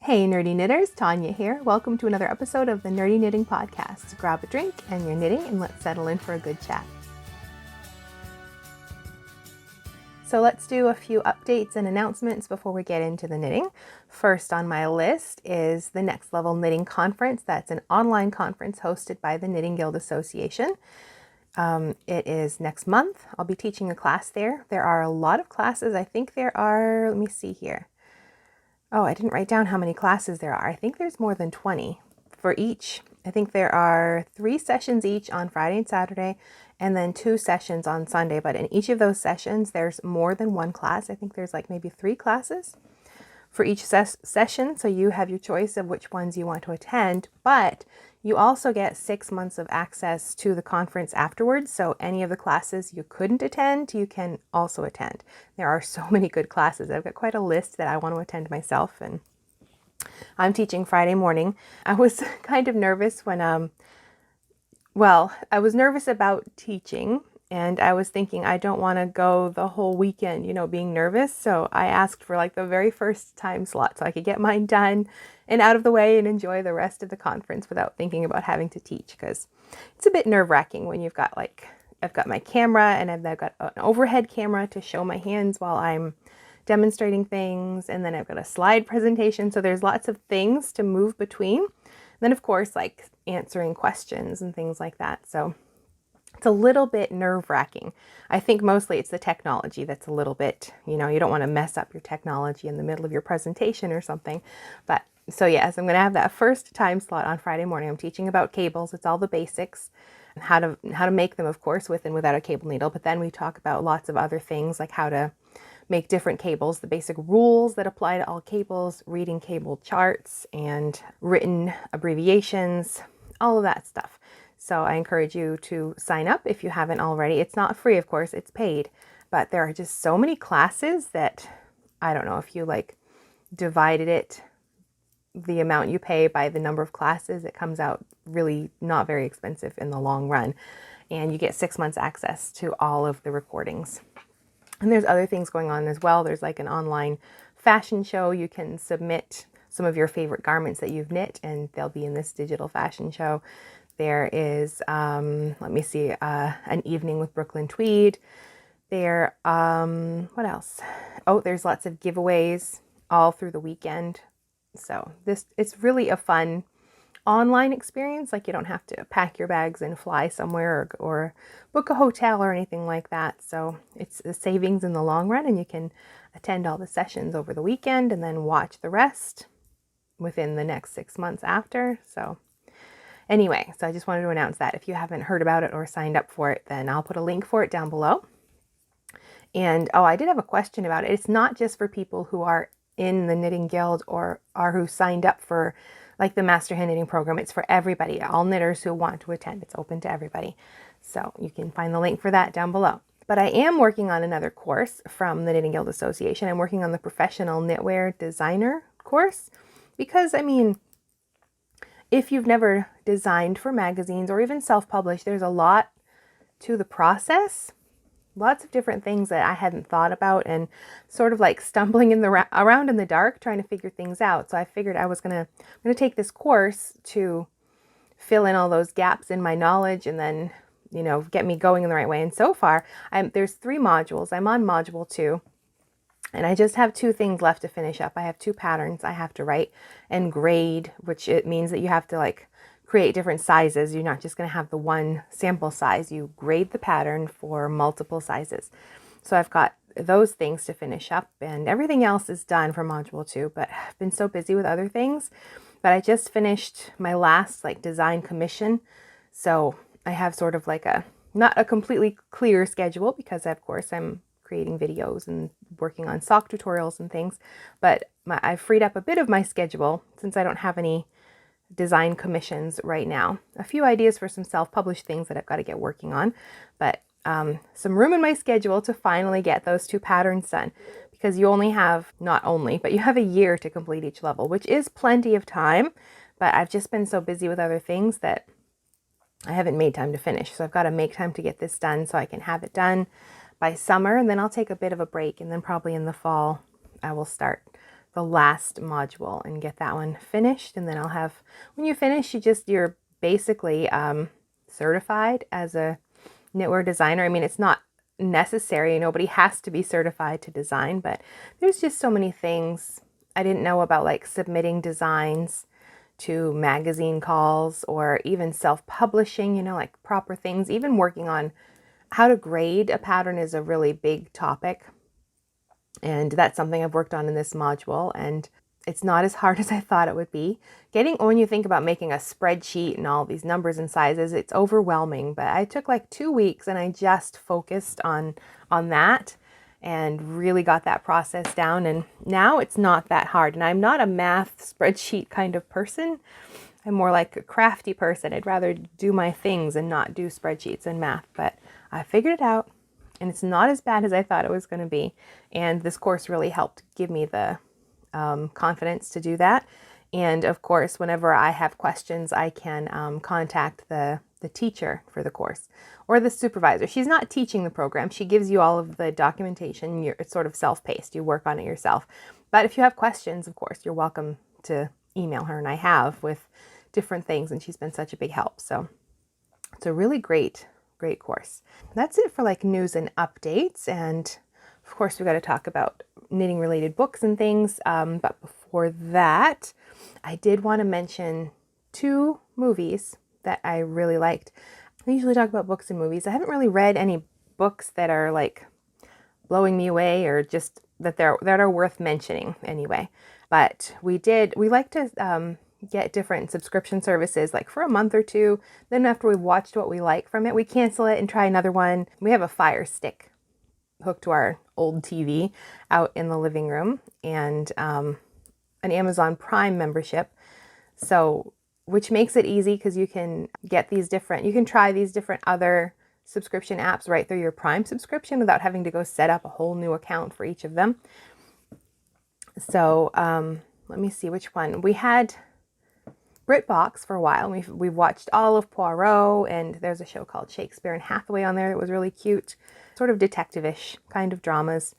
Hey nerdy knitters, Tonia here. Welcome to another episode of the Nerdy Knitting Podcast. Grab a drink and you're knitting and let's settle in for a good chat. So let's do a few updates and announcements before we get into the knitting. First on my list is the Next Level Knitting Conference. That's an online conference hosted by the Knitting Guild Association. It is next month. I'll be teaching a class there. There are a lot of classes. I think there are, let me see here. Oh, I didn't write down how many classes there are. I think there's more than 20 for each. I think there are 3 sessions each on Friday and Saturday, and then 2 sessions on Sunday. But in each of those sessions, there's more than one class. I think there's like maybe 3 classes for each session. So you have your choice of which ones you want to attend, but you also get 6 months of access to the conference afterwards. So any of the classes you couldn't attend, you can also attend. There are so many good classes. I've got quite a list that I want to attend myself, and I'm teaching Friday morning. I was kind of nervous when, I was nervous about teaching, and I was thinking I don't want to go the whole weekend, being nervous. So I asked for like the very first time slot so I could get mine done and out of the way and enjoy the rest of the conference without thinking about having to teach, because it's a bit nerve-wracking when you've got I've got my camera and I've got an overhead camera to show my hands while I'm demonstrating things, and then I've got a slide presentation. So there's lots of things to move between. Then of course, like answering questions and things like that. So it's a little bit nerve-wracking. I think mostly it's the technology that's a little bit, you don't want to mess up your technology in the middle of your presentation or something. But so yes, I'm going to have that first time slot on Friday morning. I'm teaching about cables. It's all the basics, how to make them, of course, with and without a cable needle. But then we talk about lots of other things, like how to make different cables, the basic rules that apply to all cables, reading cable charts and written abbreviations, all of that stuff. So I encourage you to sign up if you haven't already. It's not free, of course, it's paid, but there are just so many classes that I don't know if you divided the amount you pay by the number of classes, it comes out really not very expensive in the long run. And you get 6 months access to all of the recordings. And there's other things going on as well. There's like an online fashion show. You can submit some of your favorite garments that you've knit, and they'll be in this digital fashion show. There is, let me see, an evening with Brooklyn Tweed. There, what else? Oh, there's lots of giveaways all through the weekend. So it's really a fun online experience. Like, you don't have to pack your bags and fly somewhere or book a hotel or anything like that. So it's a savings in the long run, and you can attend all the sessions over the weekend and then watch the rest within the next 6 months after. So anyway, so I just wanted to announce that. If you haven't heard about it or signed up for it, then I'll put a link for it down below. And I did have a question about it. It's not just for people who are in the Knitting Guild or who signed up for like the Master Hand Knitting program. It's for everybody, all knitters who want to attend. It's open to everybody. So you can find the link for that down below. But I am working on another course from the Knitting Guild Association. I'm working on the Professional Knitwear Designer course, because if you've never designed for magazines or even self-published, there's a lot to the process. Lots of different things that I hadn't thought about, and sort of like stumbling around in the dark trying to figure things out. So I figured I'm going to take this course to fill in all those gaps in my knowledge, and then, get me going in the right way. And so far, there's 3 modules. I'm on module 2. And I just have 2 things left to finish up. I have 2 patterns I have to write and grade, which it means that you have to create different sizes. You're not just going to have the one sample size. You grade the pattern for multiple sizes. So I've got those things to finish up, and everything else is done for module 2, but I've been so busy with other things. But I just finished my last design commission. So I have sort of not a completely clear schedule, because of course I'm creating videos and working on sock tutorials and things, but I've freed up a bit of my schedule since I don't have any design commissions right now. A few ideas for some self-published things that I've got to get working on, but some room in my schedule to finally get those 2 patterns done, because you have a year to complete each level, which is plenty of time, but I've just been so busy with other things that I haven't made time to finish. So I've got to make time to get this done so I can have it done by summer, and then I'll take a bit of a break, and then probably in the fall I will start the last module and get that one finished. And then I'll have, when you finish, you're basically certified as a knitwear designer. I mean, it's not necessary. Nobody has to be certified to design, but there's just so many things I didn't know about, like submitting designs to magazine calls or even self-publishing, you know, like proper things. Even working on how to grade a pattern is a really big topic. And that's something I've worked on in this module, and it's not as hard as I thought it would be. When you think about making a spreadsheet and all these numbers and sizes, it's overwhelming, but I took like 2 weeks and I just focused on that and really got that process down. And now it's not that hard. And I'm not a math spreadsheet kind of person. I'm more like a crafty person. I'd rather do my things and not do spreadsheets and math, but I figured it out. And it's not as bad as I thought it was going to be. And this course really helped give me the confidence to do that. And of course, whenever I have questions, I can contact the teacher for the course or the supervisor. She's not teaching the program. She gives you all of the documentation. It's sort of self-paced. You work on it yourself. But if you have questions, of course, you're welcome to email her. And I have with different things. And she's been such a big help. So it's a really great course. That's it for like news and updates. And of course, we got to talk about knitting related books and things. But before that, I did want to mention 2 movies that I really liked. I usually talk about books and movies. I haven't really read any books that are like blowing me away or just that are worth mentioning anyway. But we like to get different subscription services like for a month or 2. Then after we've watched what we like from it, we cancel it and try another one. We have a Fire Stick hooked to our old TV out in the living room, and an Amazon Prime membership. So, which makes it easy because you can try these different other subscription apps right through your Prime subscription without having to go set up a whole new account for each of them. So, let me see which one. We had BritBox for a while. We've watched all of Poirot, and there's a show called Shakespeare and Hathaway on there that was really cute, sort of detective-ish kind of dramas.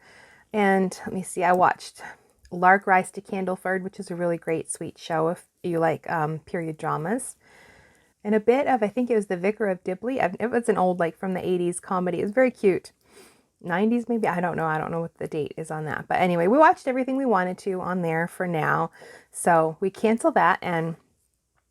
And let me see, I watched Lark Rise to Candleford, which is a really great, sweet show if you like period dramas. And a bit of, I think it was The Vicar of Dibley. It was an old, like from the 80s comedy. It was very cute. 90s maybe, I don't know what the date is on that. But anyway, we watched everything we wanted to on there for now. So we canceled that and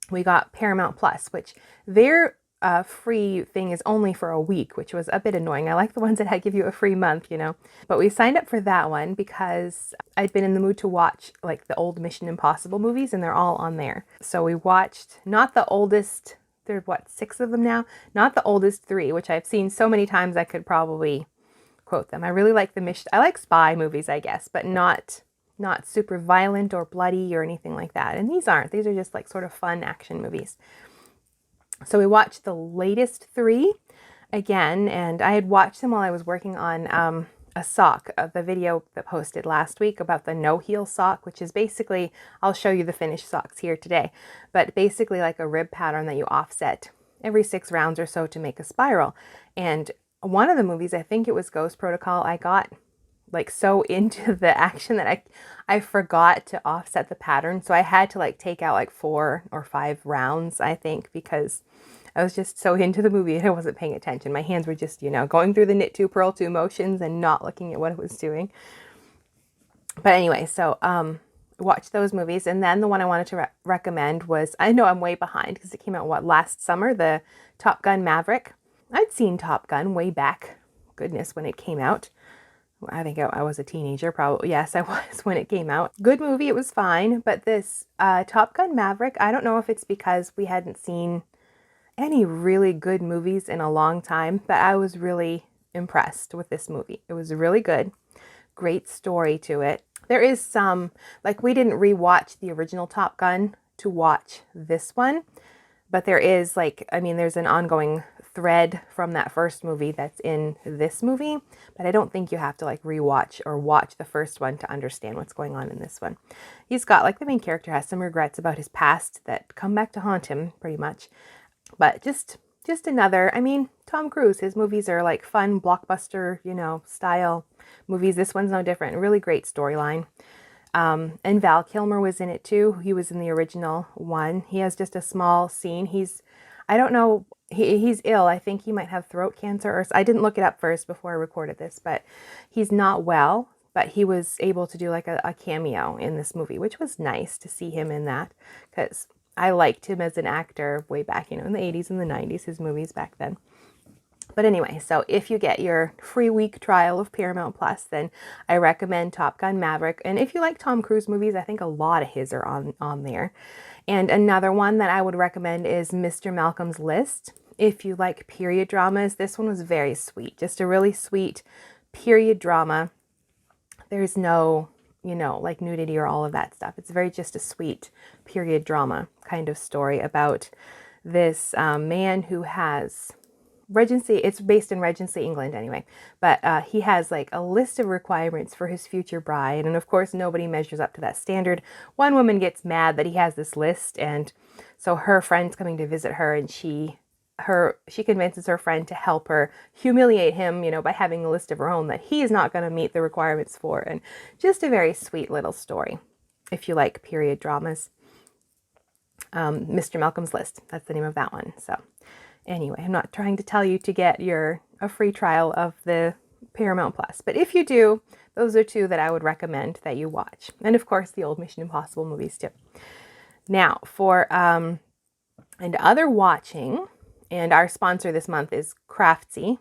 we got Paramount Plus, which their free thing is only for a week, which was a bit annoying. I like the ones that give you a free month, you know. But we signed up for that one because I'd been in the mood to watch like the old Mission Impossible movies, and they're all on there. So we watched not the oldest, there's 6 of them now, not the oldest 3, which I've seen so many times I could probably quote them. I really like I like spy movies, I guess, but not super violent or bloody or anything like that. And these aren't. These are just like sort of fun action movies. So we watched the latest 3 again, and I had watched them while I was working on a sock, the video that posted last week about the no-heel sock, which is basically, I'll show you the finished socks here today, but basically like a rib pattern that you offset every 6 rounds or so to make a spiral. And one of the movies, I think it was Ghost Protocol, I got like so into the action that I forgot to offset the pattern. So I had to like take out like 4 or 5 rounds, I think, because I was just so into the movie and I wasn't paying attention. My hands were just, you know, going through the knit 2, purl 2 motions and not looking at what it was doing. But anyway, so watch those movies. And then the one I wanted to recommend was, I know I'm way behind because it came out, last summer, the Top Gun Maverick. I'd seen Top Gun way back, goodness, when it came out. I think I was a teenager, probably. Yes, I was when it came out. Good movie, it was fine. But this Top Gun Maverick, I don't know if it's because we hadn't seen any really good movies in a long time, but I was really impressed with this movie. It was really good. Great story to it. There is some, like we didn't rewatch the original Top Gun to watch this one, but there is like, I mean, there's an ongoing thread from that first movie that's in this movie, but I don't think you have to like rewatch or watch the first one to understand what's going on in this one. He's got, like, the main character has some regrets about his past that come back to haunt him pretty much, but just another, I mean, Tom Cruise, his movies are like fun blockbuster, you know, style movies. This one's no different. Really great storyline. And Val Kilmer was in it too. He was in the original one. He has just a small scene. I don't know, he's ill. I think he might have throat cancer, or I didn't look it up first before I recorded this, but he's not well. But he was able to do like a cameo in this movie, which was nice to see him in that, because I liked him as an actor way back, in the 80s and the 90s, his movies back then. But anyway, so if you get your free week trial of Paramount Plus, then I recommend Top Gun Maverick. And if you like Tom Cruise movies, I think a lot of his are on there. And another one that I would recommend is Mr. Malcolm's List. If you like period dramas, this one was very sweet. Just a really sweet period drama. There's no, like nudity or all of that stuff. It's very just a sweet period drama kind of story about this man who has Regency. It's based in Regency, England anyway, but he has like a list of requirements for his future bride, and of course nobody measures up to that standard. One woman gets mad that he has this list, and so her friend's coming to visit her, and she convinces her friend to help her humiliate him, by having a list of her own that he's not going to meet the requirements for. And just a very sweet little story if you like period dramas. Mr. Malcolm's List, that's the name of that one. So anyway, I'm not trying to tell you to get a free trial of the Paramount Plus, but if you do, those are two that I would recommend that you watch. And of course, the old Mission Impossible movies too. Now, for and other watching, and our sponsor this month is Craftsy,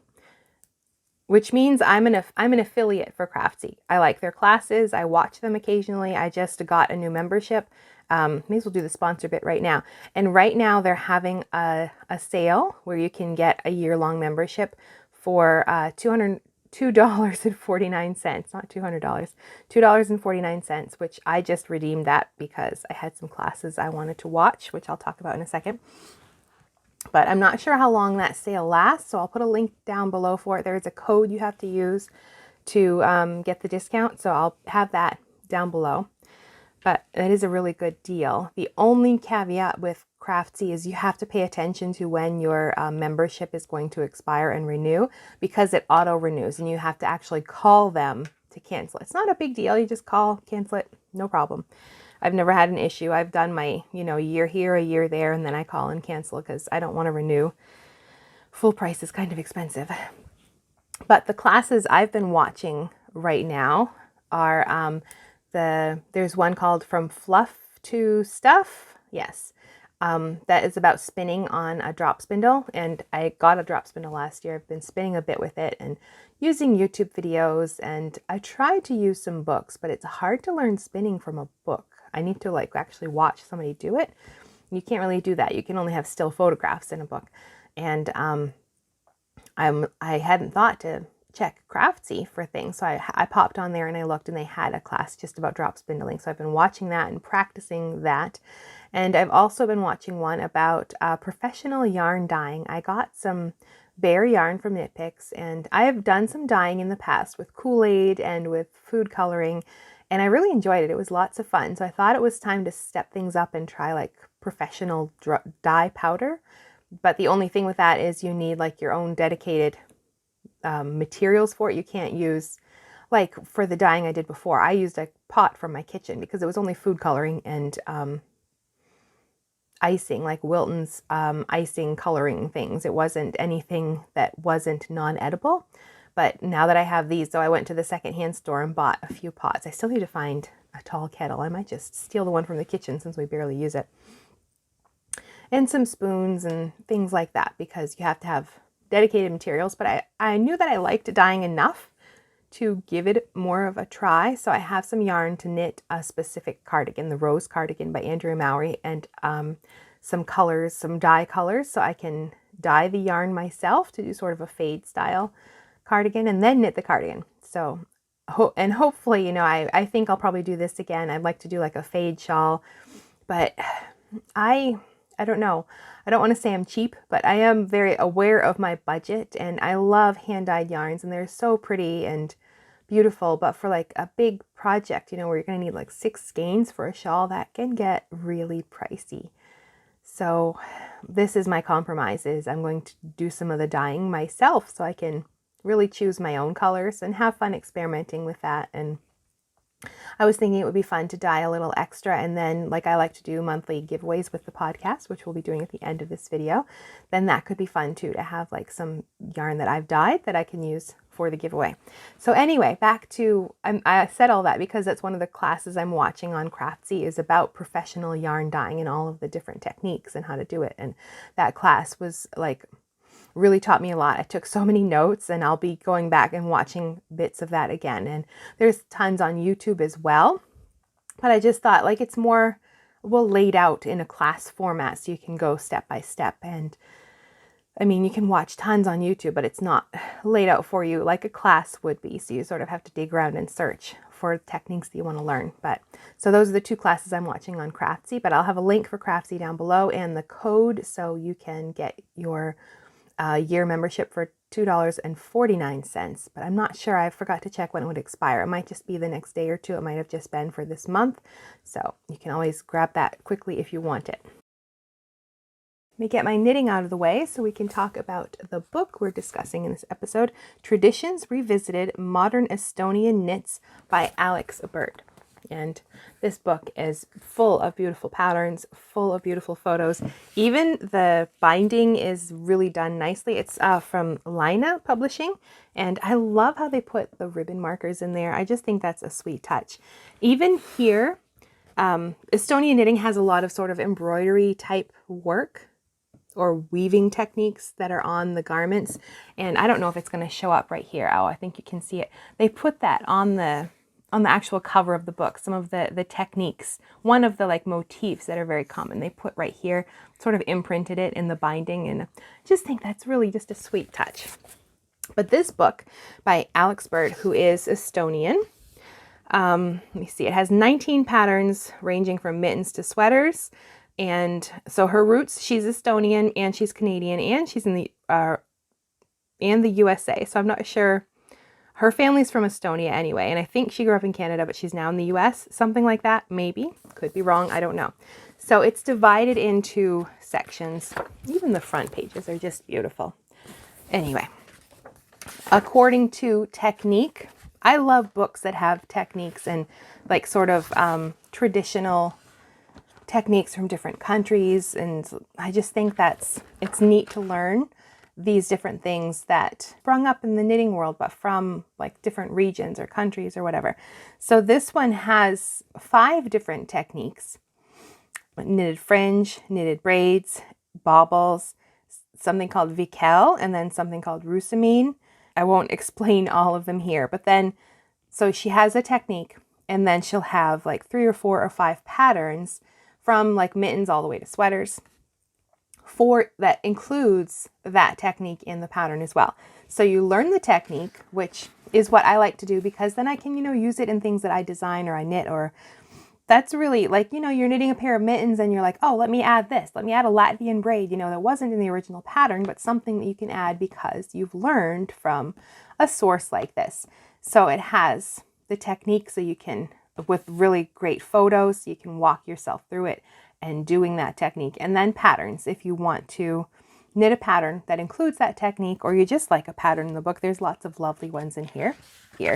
which means I'm an affiliate for Craftsy. I like their classes. I watch them occasionally. I just got a new membership. May as well do the sponsor bit right now. And right now they're having a sale where you can get a year-long membership for $202.49, not $200, $2.49, which I just redeemed that because I had some classes I wanted to watch, which I'll talk about in a second. But I'm not sure how long that sale lasts, so I'll put a link down below for it. There's a code you have to use to get the discount, so I'll have that down below. But it is a really good deal. The only caveat with Craftsy is you have to pay attention to when your membership is going to expire and renew, because it auto renews and you have to actually call them to cancel. It's not a big deal. You just call, cancel it, no problem. I've never had an issue. I've done my, a year here, a year there, and then I call and cancel because I don't want to renew. Full price is kind of expensive. But the classes I've been watching right now are there's one called From Fluff to Stuff. Yes. That is about spinning on a drop spindle, and I got a drop spindle last year. I've been spinning a bit with it and using YouTube videos, and I tried to use some books, but it's hard to learn spinning from a book. I need to actually watch somebody do it. You can't really do that. You can only have still photographs in a book. And I hadn't thought to check Craftsy for things, so I popped on there and I looked, and they had a class just about drop spindling. So I've been watching that and practicing that. And I've also been watching one about professional yarn dyeing. I got some bare yarn from Knit Picks, and I have done some dyeing in the past with Kool-Aid and with food coloring, and I really enjoyed it. It was lots of fun. So I thought it was time to step things up and try professional dye powder. But the only thing with that is you need your own dedicated materials for it. You can't use, for the dyeing I did before, I used a pot from my kitchen because it was only food coloring and icing, like Wilton's icing coloring things. It wasn't anything that wasn't non-edible. But now that I have these, so I went to the secondhand store and bought a few pots. I still need to find a tall kettle. I might just steal the one from the kitchen since we barely use it. And some spoons and things like that, because you have to have dedicated materials. But I knew that I liked dyeing enough to give it more of a try. So I have some yarn to knit a specific cardigan, the Rose Cardigan by Andrea Mowry, and some colors, some dye colors, so I can dye the yarn myself to do sort of a fade style cardigan and then knit the cardigan. So, and hopefully, I think I'll probably do this again. I'd like to do a fade shawl, but I don't know. I don't want to say I'm cheap, but I am very aware of my budget, and I love hand-dyed yarns, and they're so pretty and beautiful. But for a big project, where you're going to need 6 skeins for a shawl, that can get really pricey. So this is my compromise, is I'm going to do some of the dyeing myself so I can really choose my own colors and have fun experimenting with that. And I was thinking it would be fun to dye a little extra, and then like I like to do monthly giveaways with the podcast, which we'll be doing at the end of this video, then that could be fun too, to have like some yarn that I've dyed that I can use for the giveaway. So anyway, back to, I said all that because that's one of the classes I'm watching on Craftsy, is about professional yarn dyeing and all of the different techniques and how to do it. And that class was like, really taught me a lot. I took so many notes, and I'll be going back and watching bits of that again. And there's tons on YouTube as well. But I just thought like it's more well laid out in a class format, so you can go step by step. And I mean, you can watch tons on YouTube, but it's not laid out for you like a class would be. So you sort of have to dig around and search for techniques that you want to learn. But so those are the 2 classes I'm watching on Craftsy, but I'll have a link for Craftsy down below and the code so you can get your year membership for $2.49, but I'm not sure. I forgot to check when it would expire. It might just be the next day or 2. It might have just been for this month. So you can always grab that quickly if you want it. Let me get my knitting out of the way so we can talk about the book we're discussing in this episode, Traditions Revisited, Modern Estonian Knits by Alex Bird. And this book is full of beautiful patterns, full of beautiful photos. Even the binding is really done nicely. It's from Lina Publishing, and I love how they put the ribbon markers in there. I just think that's a sweet touch. Even here, Estonian knitting has a lot of sort of embroidery type work or weaving techniques that are on the garments. And I don't know if it's going to show up right here. Oh, I think you can see it. They put that on the actual cover of the book, some of the techniques, one of the like motifs that are very common, they put right here, sort of imprinted it in the binding, and I just think that's really just a sweet touch. But this book by Alex Bird, who is Estonian, let me see, it has 19 patterns ranging from mittens to sweaters. And so her roots, she's Estonian and she's Canadian and she's in the USA. So I'm not sure. Her family's from Estonia anyway, and I think she grew up in Canada, but she's now in the US, something like that, maybe. Could be wrong, I don't know. So it's divided into sections. Even the front pages are just beautiful. Anyway, according to technique, I love books that have techniques and like sort of traditional techniques from different countries, and I just think it's neat to learn these different things that sprung up in the knitting world, but from like different regions or countries or whatever. So this one has 5 different techniques: knitted fringe, knitted braids, baubles, something called vikel, and then something called rusamine. I won't explain all of them here, but then, so she has a technique, and then she'll have like 3 or 4 or 5 patterns from like mittens all the way to sweaters. That includes that technique in the pattern as well. So you learn the technique, which is what I like to do, because then I can, use it in things that I design or I knit, or that's really like, you're knitting a pair of mittens and you're like, oh, let me add this. Let me add a Latvian braid, that wasn't in the original pattern, but something that you can add because you've learned from a source like this. So it has the technique so you can, with really great photos, so you can walk yourself through it and doing that technique, and then patterns if you want to knit a pattern that includes that technique, or you just like a pattern in the book. There's lots of lovely ones in here.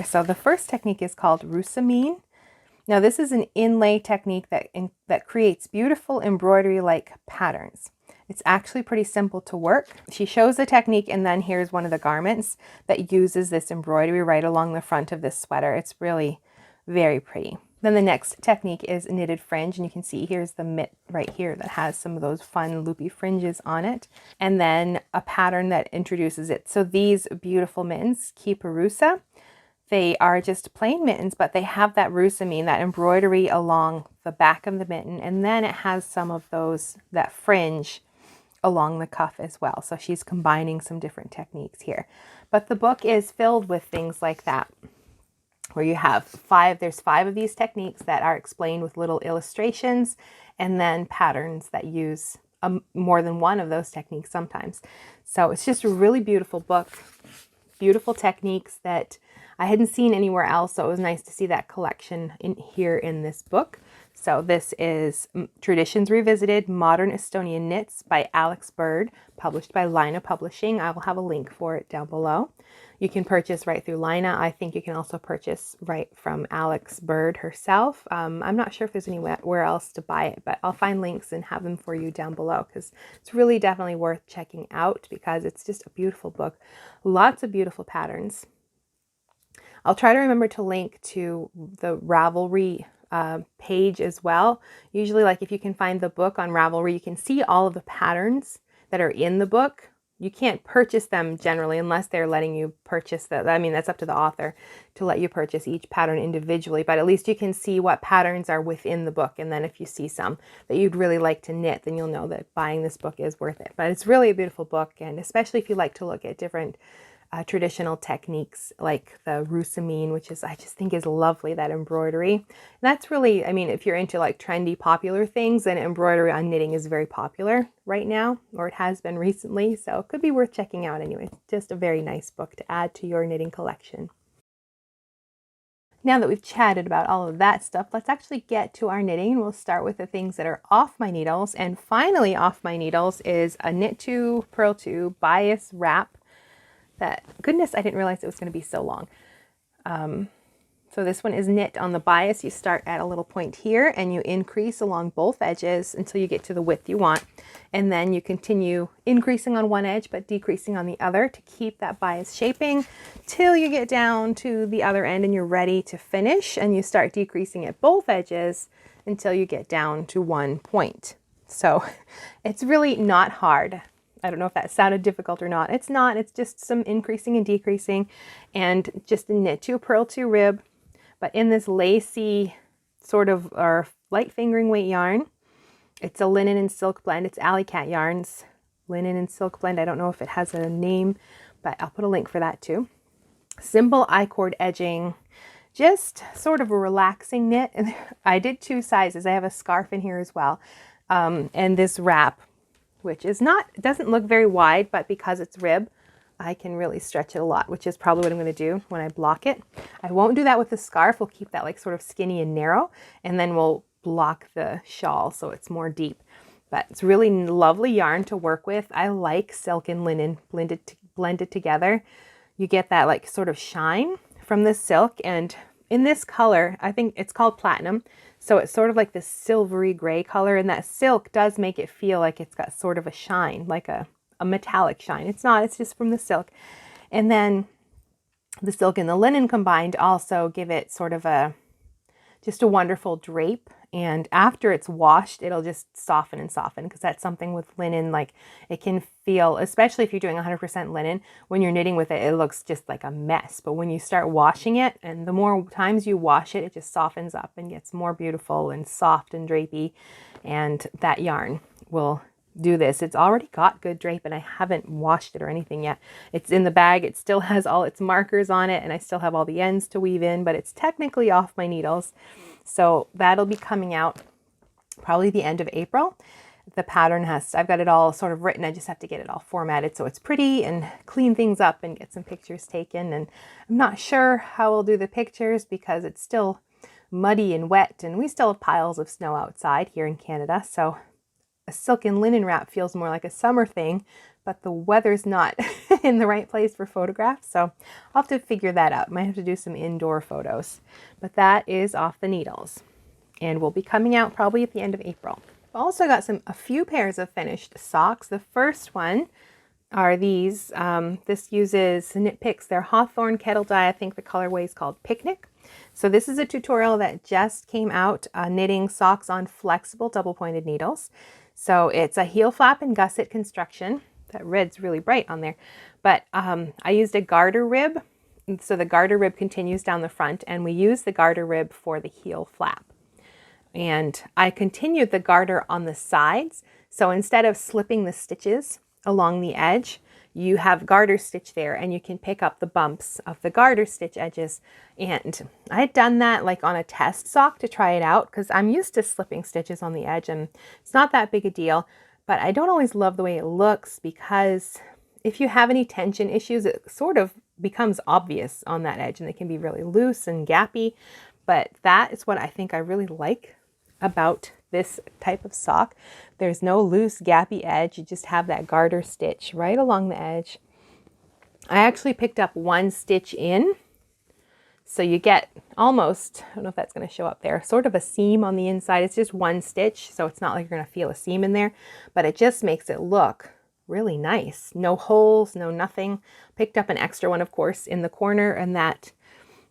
So the first technique is called rusamine. Now this is an inlay technique that creates beautiful embroidery-like patterns. It's actually pretty simple to work. She shows the technique, and then here's one of the garments that uses this embroidery right along the front of this sweater. It's really very pretty. Then the next technique is knitted fringe, and you can see here's the mitt right here that has some of those fun loopy fringes on it, and then a pattern that introduces it. So these beautiful mittens, kiparusa, they are just plain mittens, but they have that rusamine, that embroidery along the back of the mitten, and then it has some of that fringe along the cuff as well. So she's combining some different techniques here. But the book is filled with things like that, where you have there's 5 of these techniques that are explained with little illustrations, and then patterns that use more than one of those techniques sometimes. So it's just a really beautiful book, beautiful techniques that I hadn't seen anywhere else. So it was nice to see that collection in this book. So this is Traditions Revisited, Modern Estonian Knits by Alex Bird, published by Lina Publishing. I will have a link for it down below. You can purchase right through Lina. I think you can also purchase right from Alex Bird herself. I'm not sure if there's anywhere else to buy it, but I'll find links and have them for you down below, because it's really definitely worth checking out because it's just a beautiful book. Lots of beautiful patterns. I'll try to remember to link to the Ravelry page as well. Usually, like if you can find the book on Ravelry, you can see all of the patterns that are in the book. You can't purchase them generally unless they're letting you purchase them. I mean, that's up to the author to let you purchase each pattern individually, but at least you can see what patterns are within the book. And then if you see some that you'd really like to knit, then you'll know that buying this book is worth it. But it's really a beautiful book, and especially if you like to look at different traditional techniques like the russamine, which is, I just think is lovely, that embroidery. And that's really, I mean, if you're into like trendy, popular things, then embroidery on knitting is very popular right now, or it has been recently. So it could be worth checking out anyway. It's just a very nice book to add to your knitting collection. Now that we've chatted about all of that stuff, let's actually get to our knitting. We'll start with the things that are off my needles. And finally off my needles is a Knit To, Purl To bias wrap. That, goodness, I didn't realize it was going to be so long. So this one is knit on the bias. You start at a little point here and you increase along both edges until you get to the width you want. And then you continue increasing on one edge but decreasing on the other to keep that bias shaping till you get down to the other end and you're ready to finish. And you start decreasing at both edges until you get down to one point. So it's really not hard. I don't know if that sounded difficult or not. It's not. It's just some increasing and decreasing, and just a knit to, purl to rib, but in this lacy sort of or light fingering weight yarn. It's a linen and silk blend. It's Alley Cat Yarns linen and silk blend. I don't know if it has a name, but I'll put a link for that too. Simple I-cord edging, just sort of a relaxing knit. And I did two sizes. I have a scarf in here as well, and this wrap, which is not, it doesn't look very wide, but because it's rib, I can really stretch it a lot, which is probably what I'm going to do when I block it. I won't do that with the scarf. We'll keep that like sort of skinny and narrow, and then we'll block the shawl so it's more deep. But it's really lovely yarn to work with. I like silk and linen blended together. You get that like sort of shine from the silk, and in this color, I think it's called platinum. So it's sort of like this silvery gray color, and that silk does make it feel like it's got sort of a shine, like a metallic shine. It's not, it's just from the silk. And then the silk and the linen combined also give it sort of just a wonderful drape. And after it's washed, it'll just soften and soften, because that's something with linen, like it can feel, especially if you're doing 100% linen, when you're knitting with it, it looks just like a mess. But when you start washing it, and the more times you wash it, it just softens up and gets more beautiful and soft and drapey. And that yarn will do this. It's already got good drape, and I haven't washed it or anything yet. It's in the bag. It still has all its markers on it, and I still have all the ends to weave in, but it's technically off my needles. So that'll be coming out probably the end of April. The pattern I've got it all sort of written. I just have to get it all formatted so it's pretty and clean things up and get some pictures taken. And I'm not sure how we'll do the pictures because it's still muddy and wet, and we still have piles of snow outside here in Canada. So a silk and linen wrap feels more like a summer thing, but the weather's not in the right place for photographs. So I'll have to figure that out. Might have to do some indoor photos, but that is off the needles and will be coming out probably at the end of April. I've also got a few pairs of finished socks. The first one are these. This uses Knit Picks. They're Hawthorne kettle dye. I think the colorway is called Picnic. So this is a tutorial that just came out, knitting socks on flexible double pointed needles. So it's a heel flap and gusset construction. That red's really bright on there. But I used a garter rib. So the garter rib continues down the front, and we use the garter rib for the heel flap. And I continued the garter on the sides. So instead of slipping the stitches along the edge, you have garter stitch there, and you can pick up the bumps of the garter stitch edges. And I had done that like on a test sock to try it out, because I'm used to slipping stitches on the edge and it's not that big a deal. But I don't always love the way it looks, because if you have any tension issues, it sort of becomes obvious on that edge, and they can be really loose and gappy. But that is what I think I really like about this type of sock. There's no loose gappy edge. You just have that garter stitch right along the edge. I actually picked up one stitch in, so you get almost, I don't know if that's going to show up there, sort of a seam on the inside. It's just one stitch, so it's not like you're going to feel a seam in there, but it just makes it look really nice. No holes, no nothing. Picked up an extra one, of course, in the corner, and that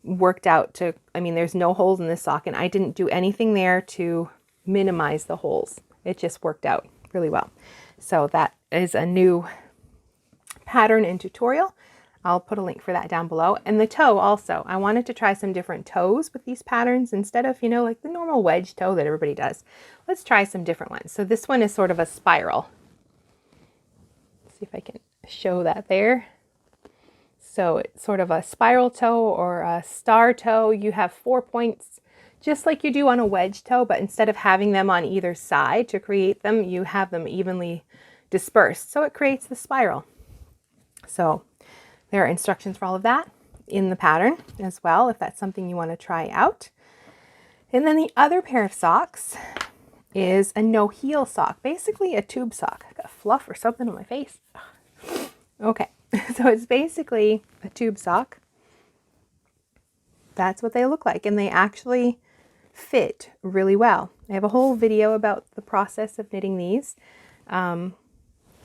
worked out to, I mean, there's no holes in this sock, and I didn't do anything there to minimize the holes. It just worked out really well. So that is a new pattern and tutorial. I'll put a link for that down below. And the toe also, I wanted to try some different toes with these patterns instead of, you know, like the normal wedge toe that everybody does. Let's try some different ones. So this one is sort of a spiral. Let's see if I can show that there. So it's sort of a spiral toe or a star toe. You have 4 points, just like you do on a wedge toe, but instead of having them on either side to create them, you have them evenly dispersed. So it creates the spiral. So there are instructions for all of that in the pattern as well, if that's something you want to try out. And then the other pair of socks is a no heel sock, basically a tube sock. I got fluff or something on my face. Okay, so it's basically a tube sock. That's what they look like, and they actually fit really well. I have a whole video about the process of knitting these.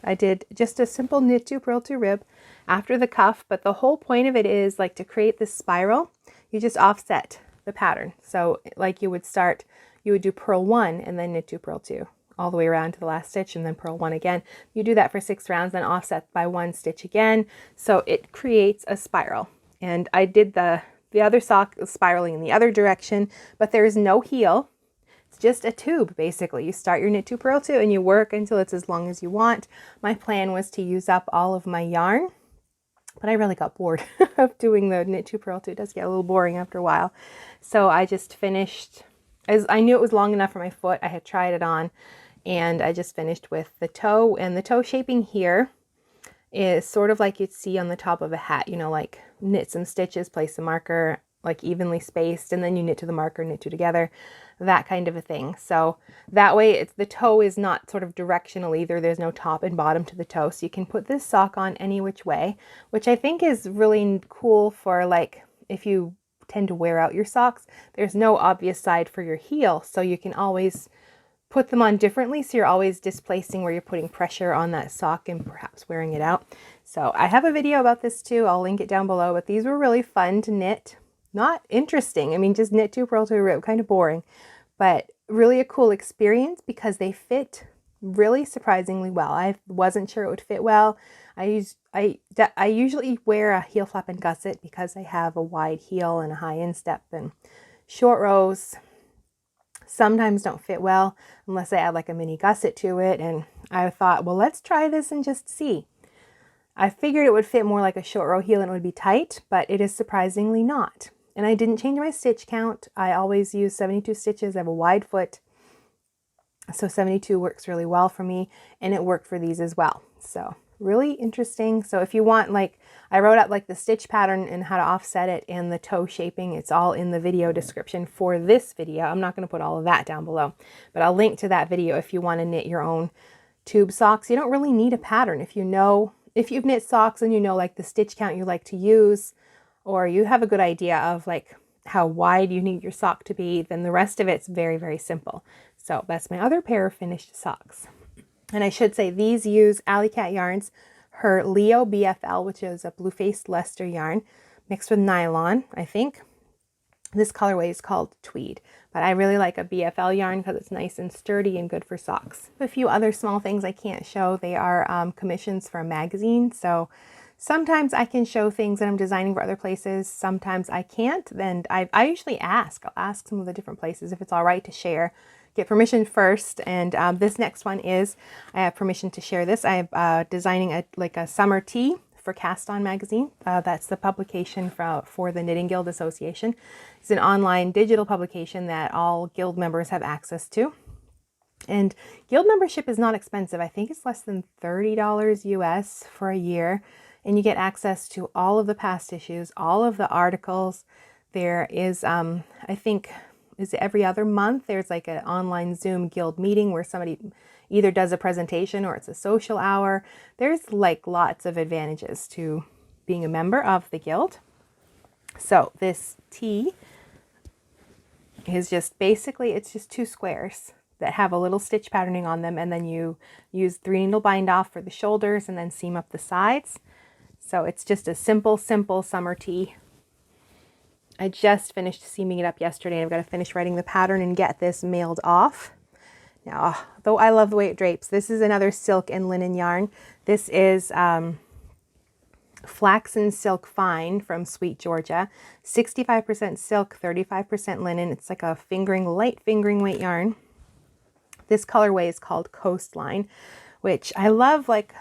I did just a simple knit 2 purl 2 rib after the cuff, but the whole point of it is like to create this spiral, you just offset the pattern. So like you would start, you would do purl 1 and then knit 2 purl 2 all the way around to the last stitch and then purl 1 again. You do that for 6 rounds, then offset by 1 stitch again. So it creates a spiral. And I did the other sock spiraling in the other direction, but there is no heel. It's just a tube, basically. You start your knit 2 purl 2 and you work until it's as long as you want. My plan was to use up all of my yarn, but I really got bored of doing the knit 2 purl 2. It does get a little boring after a while. So I just finished, as I knew it was long enough for my foot. I had tried it on, and I just finished with the toe. And the toe shaping here is sort of like you'd see on the top of a hat, you know, like knit some stitches, place a marker, like evenly spaced, and then you knit to the marker, knit 2 together, that kind of a thing. So that way it's, the toe is not sort of directional either. There's no top and bottom to the toe. So you can put this sock on any which way, which I think is really cool for like, if you tend to wear out your socks, there's no obvious side for your heel. So you can always put them on differently. So you're always displacing where you're putting pressure on that sock and perhaps wearing it out. So I have a video about this too. I'll link it down below, but these were really fun to knit. Not interesting. I mean, just knit 2 purl 2 rib, kind of boring, but really a cool experience because they fit really surprisingly well. I wasn't sure it would fit well. I usually wear a heel flap and gusset because I have a wide heel and a high instep, and short rows sometimes don't fit well unless I add like a mini gusset to it. And I thought, well, let's try this and just see. I figured it would fit more like a short row heel and it would be tight, but it is surprisingly not. And I didn't change my stitch count. I always use 72 stitches. I have a wide foot, so 72 works really well for me, and it worked for these as well. So really interesting. So if you want, like, I wrote out like the stitch pattern and how to offset it and the toe shaping. It's all in the video description for this video. I'm not going to put all of that down below, but I'll link to that video if you want to knit your own tube socks. You don't really need a pattern. If you know, if you've knit socks and you know like the stitch count you like to use, or you have a good idea of like how wide you need your sock to be, then the rest of it's very, very simple. So that's my other pair of finished socks. And I should say these use Alley Cat Yarns, her Leo BFL, which is a blue-faced Leicester yarn mixed with nylon, I think. This colorway is called Tweed, but I really like a BFL yarn because it's nice and sturdy and good for socks. A few other small things I can't show. They are commissions for a magazine, so sometimes I can show things that I'm designing for other places. Sometimes I can't. Then I usually ask. I'll ask some of the different places if it's all right to share. Get permission first. And this next one is, I have permission to share this. I am designing a summer tee for Cast On magazine. That's the publication for the Knitting Guild Association. It's an online digital publication that all guild members have access to. And guild membership is not expensive. I think it's less than $30 US for a year. And you get access to all of the past issues, all of the articles. There is, I think, is it every other month? There's like an online Zoom guild meeting where somebody either does a presentation or it's a social hour. There's like lots of advantages to being a member of the guild. So this tee is just basically, it's just 2 squares that have a little stitch patterning on them, and then you use 3 needle bind off for the shoulders and then seam up the sides. So it's just a simple summer tee. I just finished seaming it up yesterday, and I've got to finish writing the pattern and get this mailed off. Now, though I love the way it drapes, this is another silk and linen yarn. This is Flaxen Silk Fine from Sweet Georgia. 65% silk, 35% linen. It's like a light fingering weight yarn. This colorway is called Coastline, which I love, like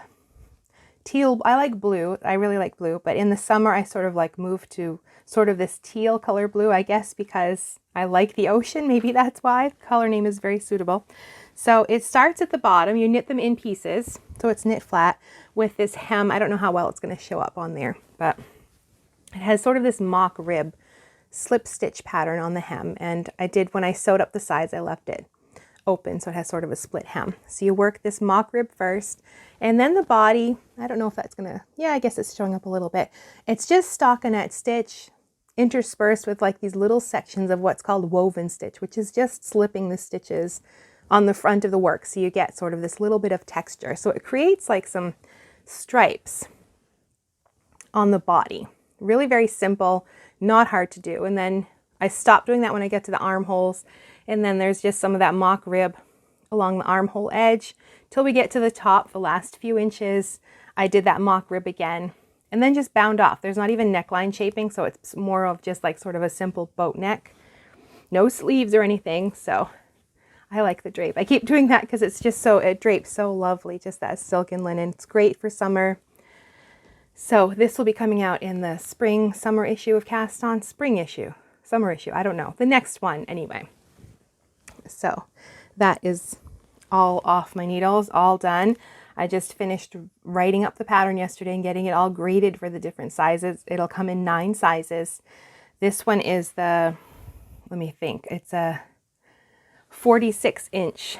teal. I like blue. I really like blue, but in the summer I sort of like moved to sort of this teal color blue, I guess because I like the ocean. Maybe that's why. The color name is very suitable. So it starts at the bottom. You knit them in pieces. So it's knit flat with this hem. I don't know how well it's going to show up on there, but it has sort of this mock rib slip stitch pattern on the hem. And I did, when I sewed up the sides, I left it open, so it has sort of a split hem. So you work this mock rib first, and then the body, I don't know if that's gonna, yeah, I guess it's showing up a little bit. It's just stockinette stitch interspersed with like these little sections of what's called woven stitch, which is just slipping the stitches on the front of the work, so you get sort of this little bit of texture. So it creates like some stripes on the body. Really very simple, not hard to do. And then I stop doing that when I get to the armholes. And then there's just some of that mock rib along the armhole edge till we get to the top, the last few inches. I did that mock rib again and then just bound off. There's not even neckline shaping, so it's more of just like sort of a simple boat neck. No sleeves or anything, so I like the drape. I keep doing that because it's just so, it drapes so lovely, just that silk and linen. It's great for summer. So this will be coming out in the summer issue of Cast On. Summer issue, I don't know. The next one anyway. So that is all off my needles, all done. I just finished writing up the pattern yesterday and getting it all graded for the different sizes. It'll come in 9 sizes. This one is the, let me think, it's a 46-inch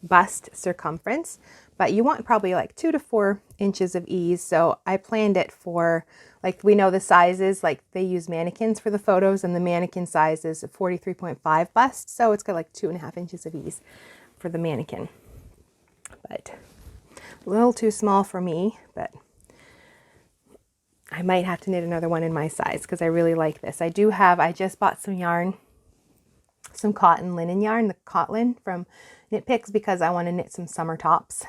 bust circumference, but you want probably like 2 to 4 inches of ease. So I planned it for, like, we know the sizes, like they use mannequins for the photos, and the mannequin size is a 43.5 bust. So it's got like 2.5 inches of ease for the mannequin, but a little too small for me, but I might have to knit another one in my size because I really like this. I just bought some yarn, some cotton linen yarn, the Cotton from Knit Picks, because I want to knit some summer tops.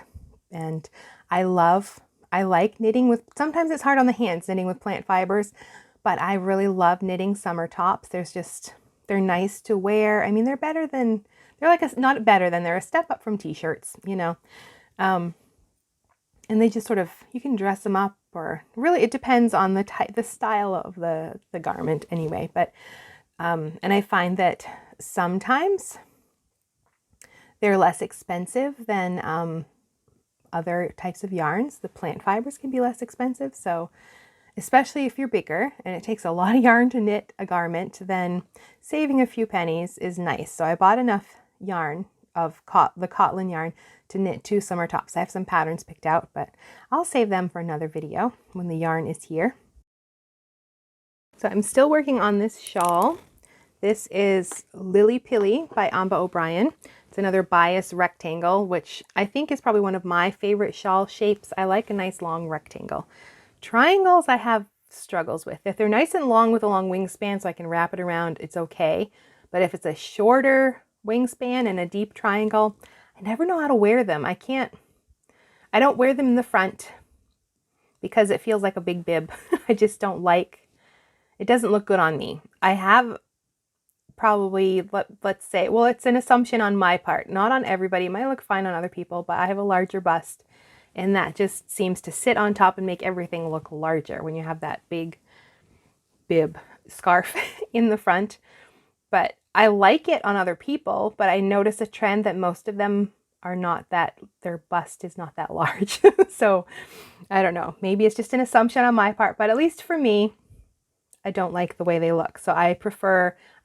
And I like knitting with, sometimes it's hard on the hands knitting with plant fibers, but I really love knitting summer tops. They're nice to wear. I mean, they're not better than, they're a step up from t-shirts, you know. And they just sort of, you can dress them up, or really it depends on the style of the garment anyway. But, and I find that sometimes they're less expensive than other types of yarns. The plant fibers can be less expensive. So especially if you're bigger and it takes a lot of yarn to knit a garment, then saving a few pennies is nice. So I bought enough yarn of the Cotton yarn to knit 2 summer tops. I have some patterns picked out, but I'll save them for another video when the yarn is here. So I'm still working on this shawl. This is Lilli Pilli by Ambah O'Brien. It's another bias rectangle, which I think is probably one of my favorite shawl shapes. I like a nice long rectangle. Triangles I have struggles with. If they're nice and long with a long wingspan so I can wrap it around, it's okay. But if it's a shorter wingspan and a deep triangle, I never know how to wear them. I don't wear them in the front because it feels like a big bib. I just don't like, it doesn't look good on me. I have probably, let's say, well, it's an assumption on my part, not on everybody. It might look fine on other people, but I have a larger bust, and that just seems to sit on top and make everything look larger when you have that big bib scarf in the front. But I like it on other people, but I notice a trend that most of them are not that, their bust is not that large. So I don't know, maybe it's just an assumption on my part, but at least for me, I don't like the way they look. So I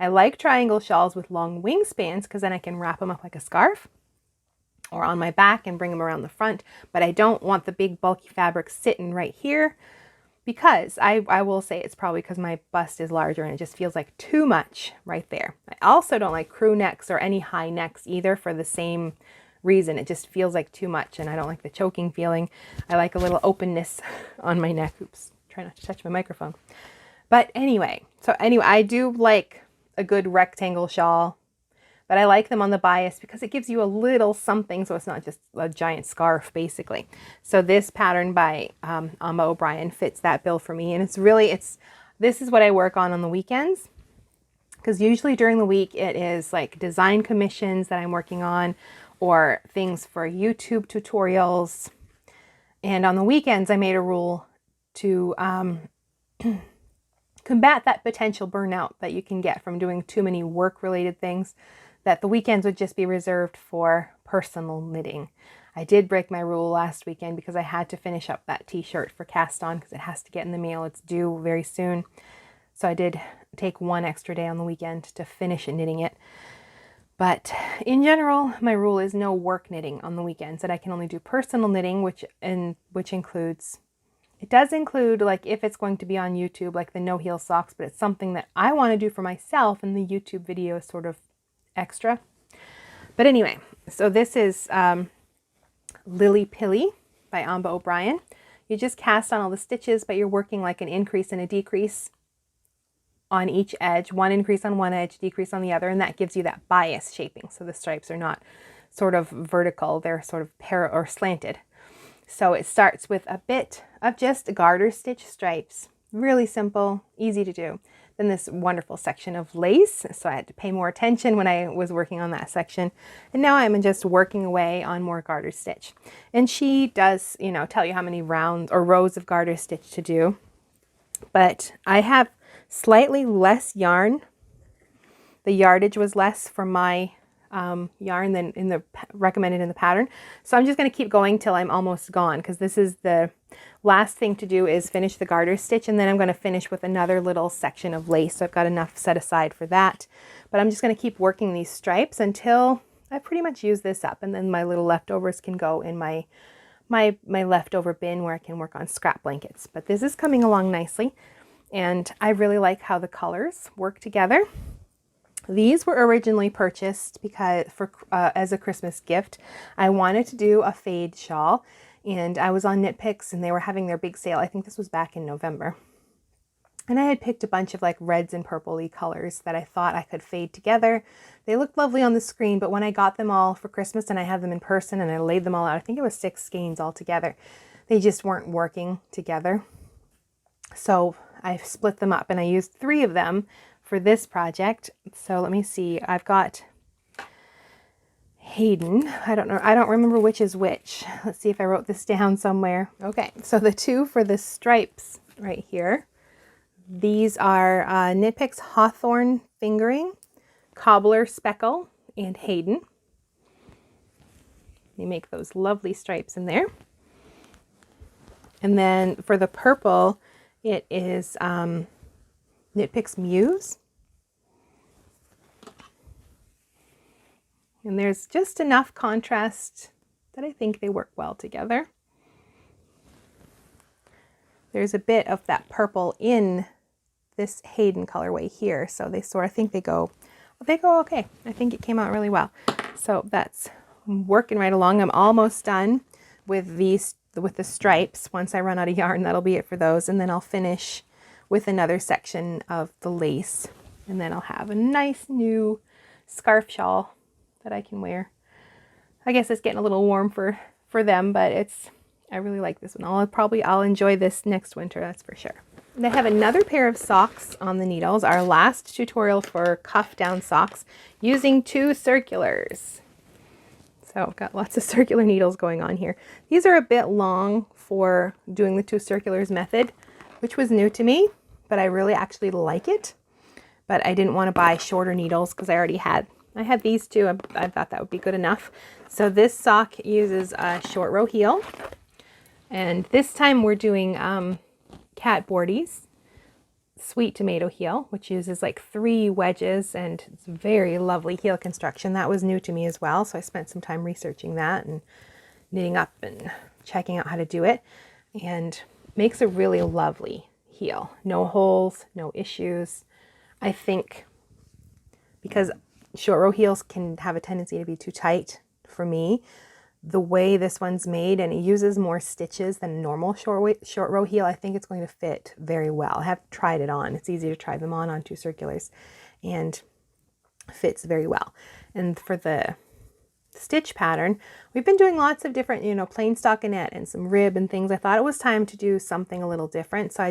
like triangle shawls with long wingspans because then I can wrap them up like a scarf or on my back and bring them around the front. But I don't want the big bulky fabric sitting right here because I will say it's probably because my bust is larger and it just feels like too much right there. I also don't like crew necks or any high necks either for the same reason. It just feels like too much and I don't like the choking feeling. I like a little openness on my neck. Oops, try not to touch my microphone. But anyway, I do like a good rectangle shawl, but I like them on the bias because it gives you a little something, so it's not just a giant scarf, basically. So this pattern by Ambah O'Brien fits that bill for me, and this is what I work on the weekends, because usually during the week it is like design commissions that I'm working on, or things for YouTube tutorials, and on the weekends I made a rule to combat that potential burnout that you can get from doing too many work-related things, that the weekends would just be reserved for personal knitting. I did break my rule last weekend because I had to finish up that t-shirt for cast on because it has to get in the mail. It's due very soon. So I did take one extra day on the weekend to finish knitting it. But in general, my rule is no work knitting on the weekends, that I can only do personal knitting, which includes, it does include, like, if it's going to be on YouTube, like the no-heel socks, but it's something that I want to do for myself, and the YouTube video is sort of extra. But anyway, so this is Lilli Pilli by Ambah O'Brien. You just cast on all the stitches, but you're working like an increase and a decrease on each edge. One increase on one edge, decrease on the other, and that gives you that bias shaping. So the stripes are not sort of vertical, they're sort of slanted. So it starts with a bit of just garter stitch stripes. Really simple, easy to do. Then this wonderful section of lace. So I had to pay more attention when I was working on that section. And now I'm just working away on more garter stitch. And she does, tell you how many rounds or rows of garter stitch to do. But I have slightly less yarn. The yardage was less for my yarn than recommended in the pattern. So I'm just going to keep going till I'm almost gone, because this is the last thing to do, is finish the garter stitch, and then I'm going to finish with another little section of lace. So I've got enough set aside for that. But I'm just going to keep working these stripes until I pretty much use this up, and then my little leftovers can go in my leftover bin where I can work on scrap blankets. But this is coming along nicely, and I really like how the colors work together. These were originally purchased because as a Christmas gift. I wanted to do a fade shawl, and I was on Knit Picks and they were having their big sale. I think this was back in November. And I had picked a bunch of like reds and purpley colors that I thought I could fade together. They looked lovely on the screen, but when I got them all for Christmas and I had them in person and I laid them all out, I think it was 6 skeins all together, they just weren't working together. So I split them up and I used 3 of them for this project. So let me see, I've got Hayden. I don't remember which is which. Let's see if I wrote this down somewhere. Okay, so the 2 for the stripes right here, these are Knit Picks Hawthorne Fingering, Cobbler Speckle, and Hayden. They make those lovely stripes in there. And then for the purple, it is Knit Picks Muse. And there's just enough contrast that I think they work well together. There's a bit of that purple in this Hayden colorway here, so they sort of think they go okay. I think it came out really well. So that's working right along. I'm almost done with the stripes. Once I run out of yarn, that'll be it for those, and then I'll finish with another section of the lace, and then I'll have a nice new scarf shawl that I can wear. I guess it's getting a little warm for them, but I really like this one. I'll enjoy this next winter, that's for sure. And I have another pair of socks on the needles, our last tutorial for cuff down socks, using 2 circulars. So I've got lots of circular needles going on here. These are a bit long for doing the 2 circulars method, which was new to me, but I really actually like it. But I didn't want to buy shorter needles because I had these 2. I thought that would be good enough. So this sock uses a short row heel, and this time we're doing cat boardies. sweet tomato heel, which uses like 3 wedges, and it's very lovely heel construction. That was new to me as well, so I spent some time researching that and knitting up and checking out how to do it, and makes a really lovely heel. No holes, no issues. I think because short row heels can have a tendency to be too tight for me, the way this one's made, and it uses more stitches than a normal short row heel, I think it's going to fit very well. I have tried it on. It's easy to try them on 2 circulars, and fits very well. And for the stitch pattern, we've been doing lots of different, plain stockinette and some rib and things. I thought it was time to do something a little different, so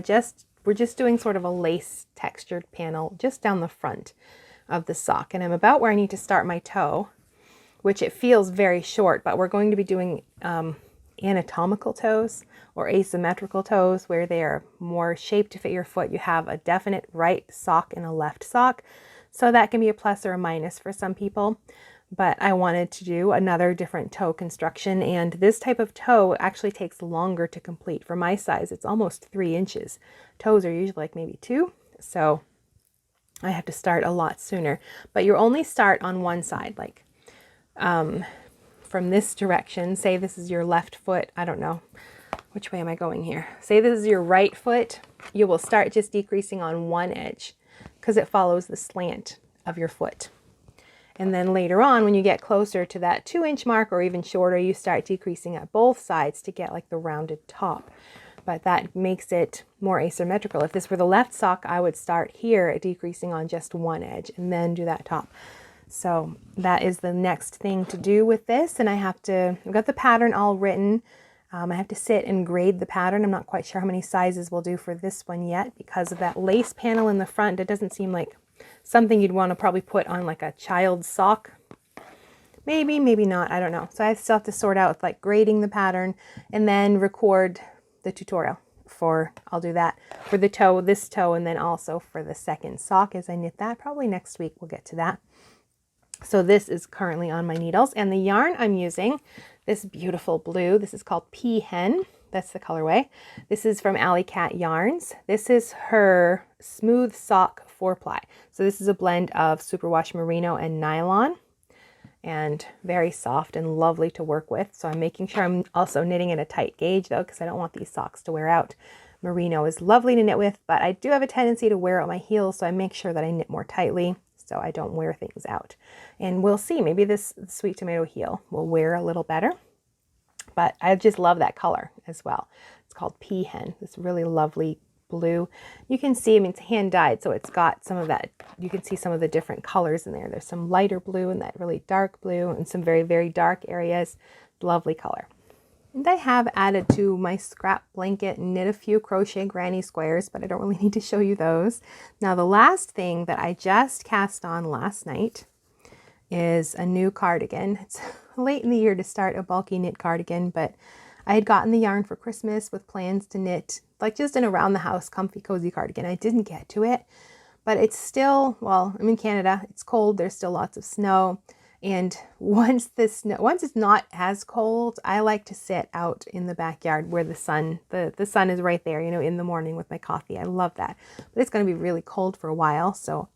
we're just doing sort of a lace textured panel just down the front of the sock, and I'm about where I need to start my toe, which it feels very short, but we're going to be doing anatomical toes or asymmetrical toes, where they are more shaped to fit your foot. You have a definite right sock and a left sock, so that can be a plus or a minus for some people. But I wanted to do another different toe construction, and this type of toe actually takes longer to complete. For my size, it's almost 3 inches. Toes are usually like maybe 2, so I have to start a lot sooner. But you only start on one side, like from this direction. Say this is your left foot. I don't know. Which way am I going here? Say this is your right foot. You will start just decreasing on one edge because it follows the slant of your foot. And then later on, when you get closer to that 2-inch mark or even shorter, you start decreasing at both sides to get like the rounded top. But that makes it more asymmetrical. If this were the left sock, I would start here decreasing on just one edge and then do that top. So that is the next thing to do with this. And I've got the pattern all written. I have to sit and grade the pattern. I'm not quite sure how many sizes we'll do for this one yet because of that lace panel in the front. It doesn't seem like something you'd want to probably put on like a child's sock. Maybe, maybe not. I don't know. So I still have to sort out like grading the pattern and then record the tutorial I'll do that for the toe, this toe, and then also for the second sock as I knit that. Probably next week we'll get to that. So this is currently on my needles, and the yarn I'm using, this beautiful blue, this is called Pea Hen. That's the colorway. This is from Alley Cat Yarns. This is her Smooth Sock 4-ply. So this is a blend of superwash merino and nylon, and very soft and lovely to work with. So I'm making sure I'm also knitting in a tight gauge though, because I don't want these socks to wear out. Merino is lovely to knit with, but I do have a tendency to wear out my heels, so I make sure that I knit more tightly so I don't wear things out. And we'll see, maybe this sweet tomato heel will wear a little better, but I just love that color as well. It's called Pea Hen, this really lovely blue. You can see, I mean, it's hand dyed, so it's got some of that, you can see some of the different colors in there. There's some lighter blue and that really dark blue and some very, very dark areas. Lovely color. And I have added to my scrap blanket and knit a few crochet granny squares, but I don't really need to show you those. Now the last thing that I just cast on last night is a new cardigan. It's late in the year to start a bulky knit cardigan, but I had gotten the yarn for Christmas with plans to knit like just an around the house comfy cozy cardigan. I didn't get to it, but it's still, well, I'm in Canada, it's cold, there's still lots of snow. And once it's not as cold, I like to sit out in the backyard where the sun is right there, you know, in the morning with my coffee. I love that. But it's going to be really cold for a while. So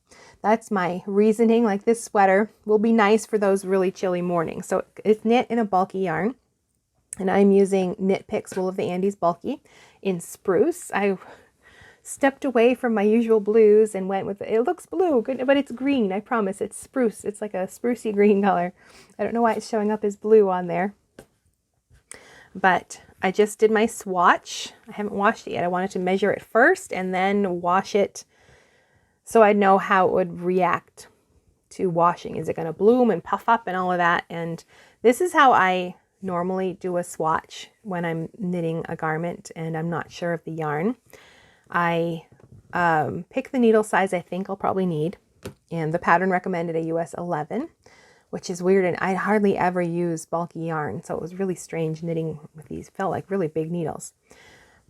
that's my reasoning. Like this sweater will be nice for those really chilly mornings. So it's knit in a bulky yarn. And I'm using Knit Picks Wool of the Andes Bulky in Spruce. I stepped away from my usual blues and went with, it looks blue, but it's green, I promise. It's spruce. It's like a sprucey green color. I don't know why it's showing up as blue on there. But I just did my swatch. I haven't washed it yet. I wanted to measure it first and then wash it so I'd know how it would react to washing. Is it going to bloom and puff up and all of that? And this is how I normally do a swatch when I'm knitting a garment and I'm not sure of the yarn. I pick the needle size I think I'll probably need, and the pattern recommended a US 11, which is weird, and I hardly ever use bulky yarn, so it was really strange knitting with these. Felt like really big needles.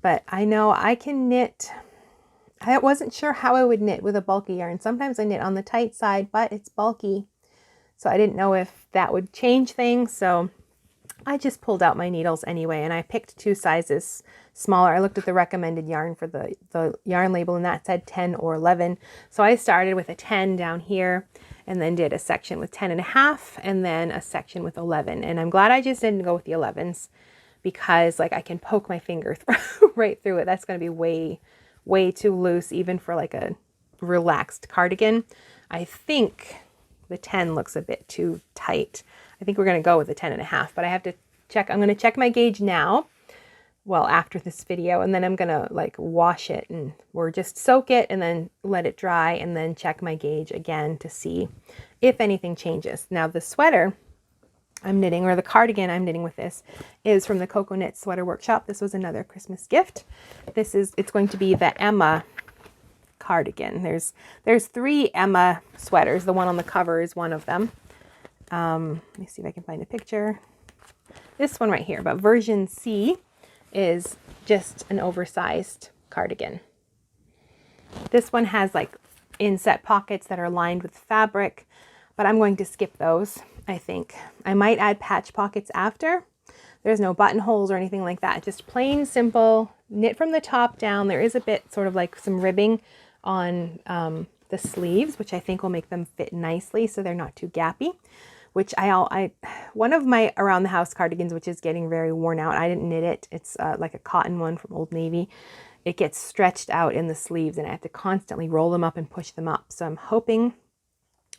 But I know I can knit. I wasn't sure how I would knit with a bulky yarn. Sometimes I knit on the tight side, but it's bulky, so I didn't know if that would change things. So I just pulled out my needles anyway, and I picked 2 sizes smaller. I looked at the recommended yarn for the yarn label, and that said 10 or 11. So I started with a 10 down here, and then did a section with 10.5, and then a section with 11. And I'm glad I just didn't go with the 11s, because like I can poke my finger right through it. That's going to be way too loose, even for like a relaxed cardigan. I think the 10 looks a bit too tight. I think we're going to go with the 10.5, but I have to check. I'm going to check my gauge now, well, after this video, and then I'm going to like wash it, and or just soak it and then let it dry, and then check my gauge again to see if anything changes. Now the sweater I'm knitting, or the cardigan I'm knitting with this, is from the Coco Knit Sweater Workshop. This was another Christmas gift. It's going to be the Ambah cardigan. There's 3 Ambah sweaters. The one on the cover is one of them. Let me see if I can find a picture. This one right here, but version C is just an oversized cardigan. This one has like inset pockets that are lined with fabric, but I'm going to skip those. I think I might add patch pockets after. There's no buttonholes or anything like that. Just plain simple knit from the top down. There is a bit sort of like some ribbing on the sleeves, which I think will make them fit nicely so they're not too gappy. Which one of my around the house cardigans, which is getting very worn out. I didn't knit it. It's like a cotton one from Old Navy. It gets stretched out in the sleeves, and I have to constantly roll them up and push them up. So I'm hoping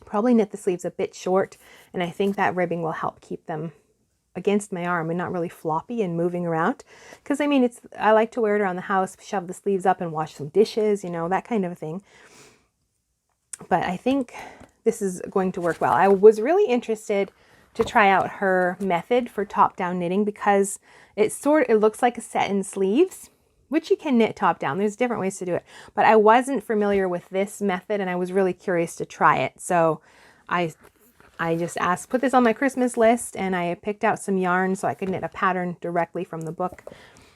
probably knit the sleeves a bit short, and I think that ribbing will help keep them against my arm and not really floppy and moving around. Because I mean, I like to wear it around the house, shove the sleeves up and wash some dishes, you know, that kind of thing. But I think this is going to work well. I was really interested to try out her method for top-down knitting, because it looks like a set-in sleeves, which you can knit top-down. There's different ways to do it. But I wasn't familiar with this method, and I was really curious to try it. So I just put this on my Christmas list, and I picked out some yarn so I could knit a pattern directly from the book.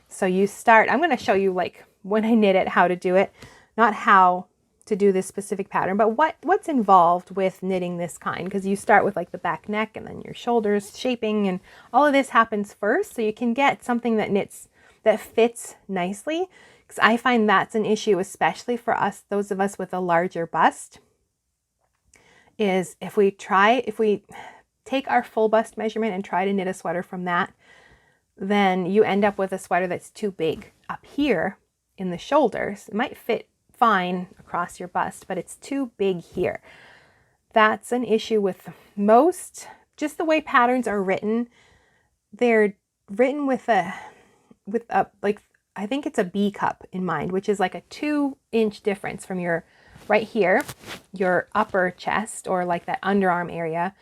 So I'm going to show you like when I knit it, how to do it, not how to do this specific pattern, but what's involved with knitting this kind, because you start with like the back neck and then your shoulders shaping, and all of this happens first, so you can get something that fits nicely, because I find that's an issue, especially for us, those of us with a larger bust, is if we take our full bust measurement and try to knit a sweater from that, then you end up with a sweater that's too big up here in the shoulders. It might fit fine across your bust, but it's too big here. That's an issue with just the way patterns are written. They're written with a like, I think it's a B cup in mind, which is like a 2-inch difference from right here, your upper chest, or like that underarm area,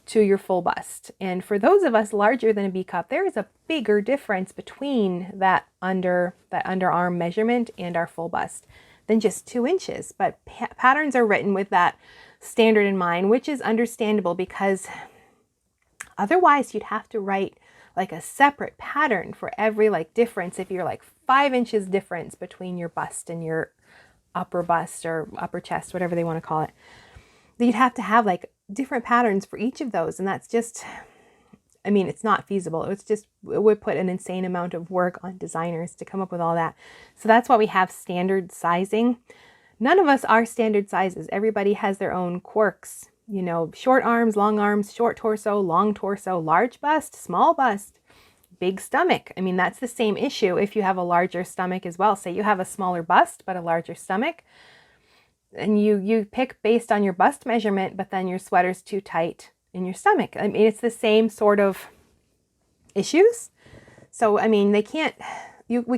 to your full bust. And for those of us larger than a B cup, there is a bigger difference between that underarm measurement and our full bust than just 2 inches. But patterns are written with that standard in mind, which is understandable, because otherwise you'd have to write like a separate pattern for every like difference. If you're like 5 inches difference between your bust and your upper bust or upper chest, whatever they want to call it, then you'd have to have like different patterns for each of those. And that's just, I mean, it's not feasible. It would put an insane amount of work on designers to come up with all that. So that's why we have standard sizing. None of us are standard sizes. Everybody has their own quirks, you know, short arms, short torso, long torso, large bust, small bust, big stomach. I mean, that's the same issue if you have a larger stomach as well. Say you have a smaller bust, but a larger stomach, and you pick based on your bust measurement, but then your sweater's too tight in your stomach. I mean, it's the same sort of issues. So, I mean, we can't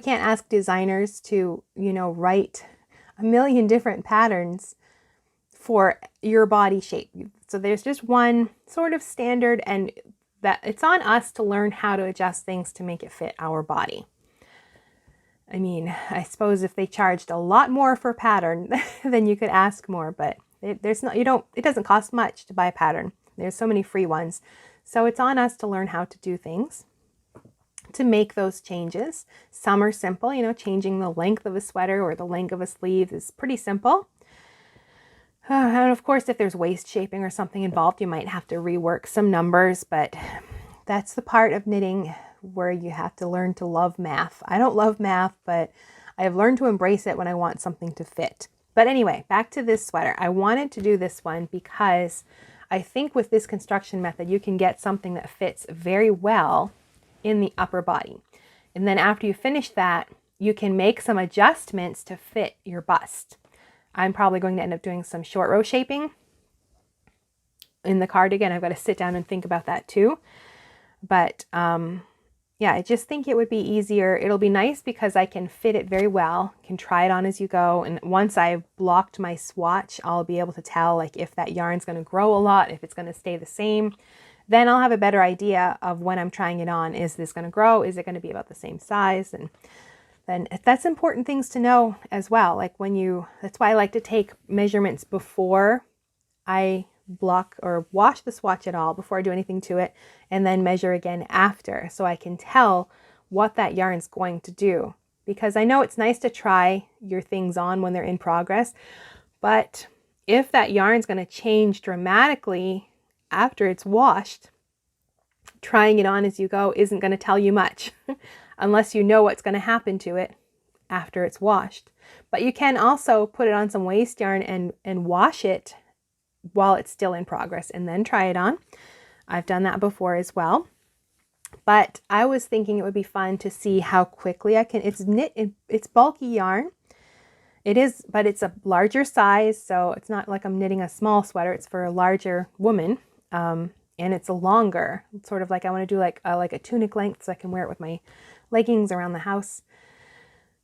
ask designers to, you know, write a million different patterns for your body shape. So there's just one sort of standard, and that it's on us to learn how to adjust things to make it fit our body. I mean, I suppose if they charged a lot more for a pattern, then you could ask more, but it doesn't cost much to buy a pattern. There's so many free ones. So it's on us to learn how to do things, to make those changes. Some are simple, you know, changing the length of a sweater or the length of a sleeve is pretty simple. And of course, if there's waist shaping or something involved, you might have to rework some numbers, but that's the part of knitting where you have to learn to love math. I don't love math, but I have learned to embrace it when I want something to fit. But anyway, back to this sweater. I wanted to do this one because I think with this construction method, you can get something that fits very well in the upper body. And then after you finish that, you can make some adjustments to fit your bust. I'm probably going to end up doing some short row shaping in the cardigan. I've got to sit down and think about that too. But yeah, I just think it would be easier. It'll be nice because I can fit it very well, can try it on as you go. And once I've blocked my swatch, I'll be able to tell like if that yarn's going to grow a lot, if it's going to stay the same. Then I'll have a better idea of when I'm trying it on. Is this going to grow? Is it going to be about the same size? And then that's important things to know as well. Like that's why I like to take measurements before I block or wash the swatch at all, before I do anything to it, and then measure again after, so I can tell what that yarn's going to do. Because I know it's nice to try your things on when they're in progress, but if that yarn's going to change dramatically after it's washed, trying it on as you go isn't going to tell you much unless you know what's going to happen to it after it's washed. But you can also put it on some waste yarn and wash it while it's still in progress and then try it on. I've done that before as well. But I was thinking it would be fun to see how quickly I can, it's bulky yarn. It is, but it's a larger size, so it's not like I'm knitting a small sweater. It's for a larger woman, and it's a longer. It's sort of like I want to do like a tunic length so I can wear it with my leggings around the house.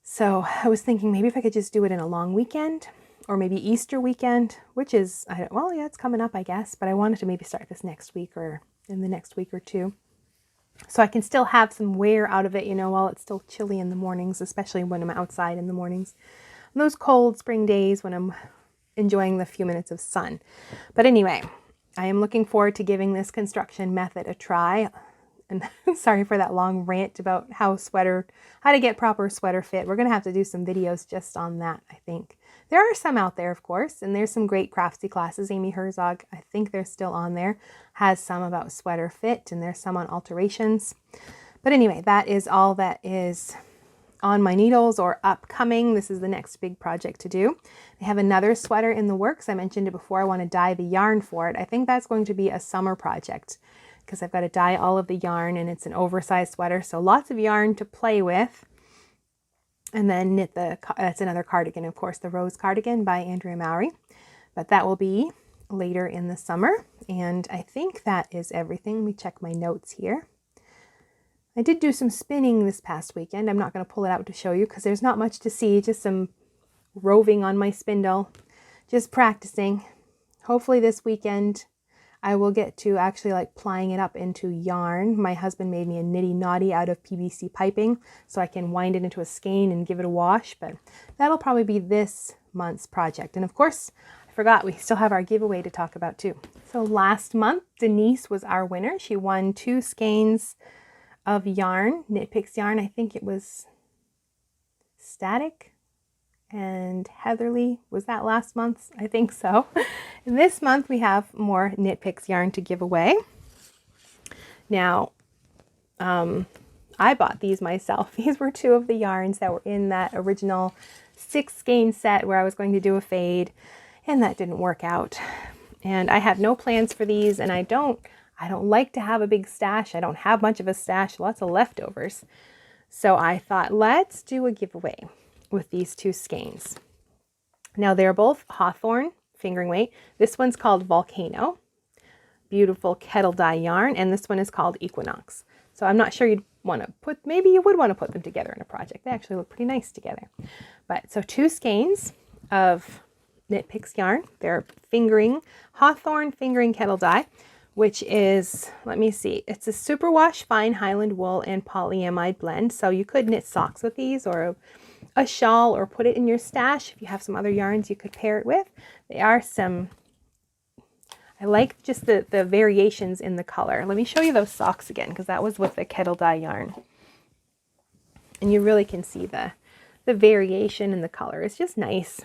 So I was thinking maybe if I could just do it in a long weekend, or maybe Easter weekend, which is, well, yeah, it's coming up, I guess, but I wanted to maybe start this next week or in the next week or two. So I can still have some wear out of it, you know, while it's still chilly in the mornings, especially when I'm outside in the mornings. On those cold spring days when I'm enjoying the few minutes of sun. But anyway, I am looking forward to giving this construction method a try. And sorry for that long rant about how to get proper sweater fit. We're going to have to do some videos just on that, I think. There are some out there, of course, and there's some great craftsy classes. Amy Herzog, I think they're still on there, has some about sweater fit, and there's some on alterations. But anyway, that is all that is on my needles or upcoming. This is the next big project to do. I have another sweater in the works. I mentioned it before. I want to dye the yarn for it. I think that's going to be a summer project because I've got to dye all of the yarn, and it's an oversized sweater, so lots of yarn to play with. And then knit that's another cardigan, of course, the Rose cardigan by Andrea Mowry. But that will be later in the summer. And I think that is everything. Let me check my notes here. I did do some spinning this past weekend. I'm not going to pull it out to show you because there's not much to see, just some roving on my spindle, just practicing. Hopefully this weekend I will get to actually like plying it up into yarn. My husband made me a nitty naughty out of PVC piping so I can wind it into a skein and give it a wash, but that'll probably be this month's project. And of course, I forgot we still have our giveaway to talk about too. So last month, Denise was our winner. She won 2 skeins of yarn, Knit Picks yarn. I think it was Static and Heatherly. Was that last month's? I think so. And this month we have more Knit Picks yarn to give away. Now, I bought these myself. These were 2 of the yarns that were in that original 6 skein set where I was going to do a fade, and that didn't work out. And I have no plans for these, and I don't like to have a big stash. I don't have much of a stash, lots of leftovers. So I thought, let's do a giveaway with these 2 skeins. Now they're both Hawthorne fingering weight. This one's called Volcano, beautiful kettle dye yarn, and this one is called Equinox. So I'm not sure you'd want to put, maybe you would want to put them together in a project. They actually look pretty nice together. But so 2 skeins of Knit Picks yarn. They're Hawthorne fingering kettle dye, which is, let me see, it's a superwash fine Highland wool and polyamide blend. So you could knit socks with these, or a shawl, or put it in your stash. If you have some other yarns you could pair it with. They are some, I like just the variations in the color. Let me show you those socks again, because that was with the kettle dye yarn. And you really can see the variation in the color. It's just nice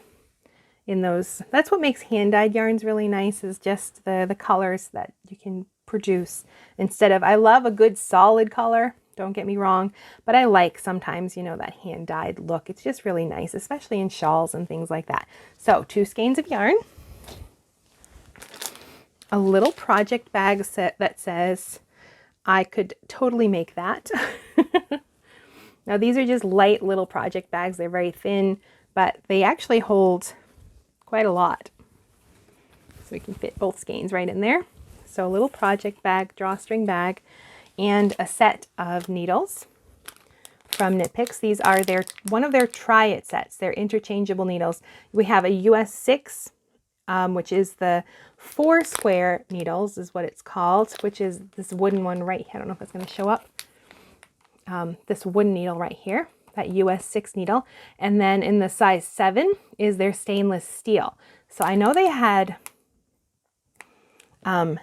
in those. That's what makes hand-dyed yarns really nice, is just the colors that you can produce instead of, I love a good solid color, don't get me wrong, but I like sometimes, you know, that hand dyed look. It's just really nice, especially in shawls and things like that. So 2 skeins of yarn, a little project bag set that says I could totally make that. Now these are just light little project bags. They're very thin, but they actually hold quite a lot. So we can fit both skeins right in there. So a little project bag, drawstring bag, and a set of needles from Knit Picks. These are one of their try it sets. They're interchangeable needles. We have a US 6, which is the 4 square needles is what it's called, which is this wooden one right here. I don't know if it's going to show up. This wooden needle right here, that US 6 needle. And then in the size 7 is their stainless steel. So I know they had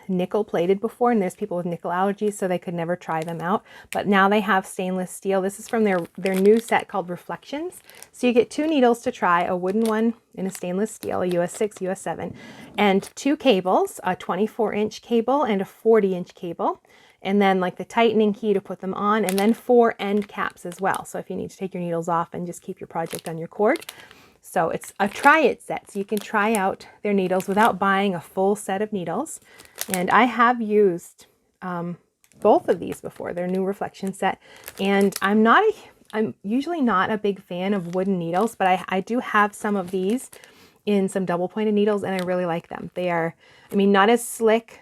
nickel plated before, and there's people with nickel allergies, so they could never try them out. But now they have stainless steel. This is from their new set called Reflections. So you get 2 needles to try, a wooden one and a stainless steel, a US 6, US 7, and 2 cables, a 24-inch cable and a 40-inch cable. And then like the tightening key to put them on, and then 4 end caps as well. So if you need to take your needles off and just keep your project on your cord. So it's a try it set. So you can try out their needles without buying a full set of needles. And I have used both of these before, their new Reflection set. And I'm usually not a big fan of wooden needles, but I do have some of these in some double pointed needles, and I really like them. They are, I mean, not as slick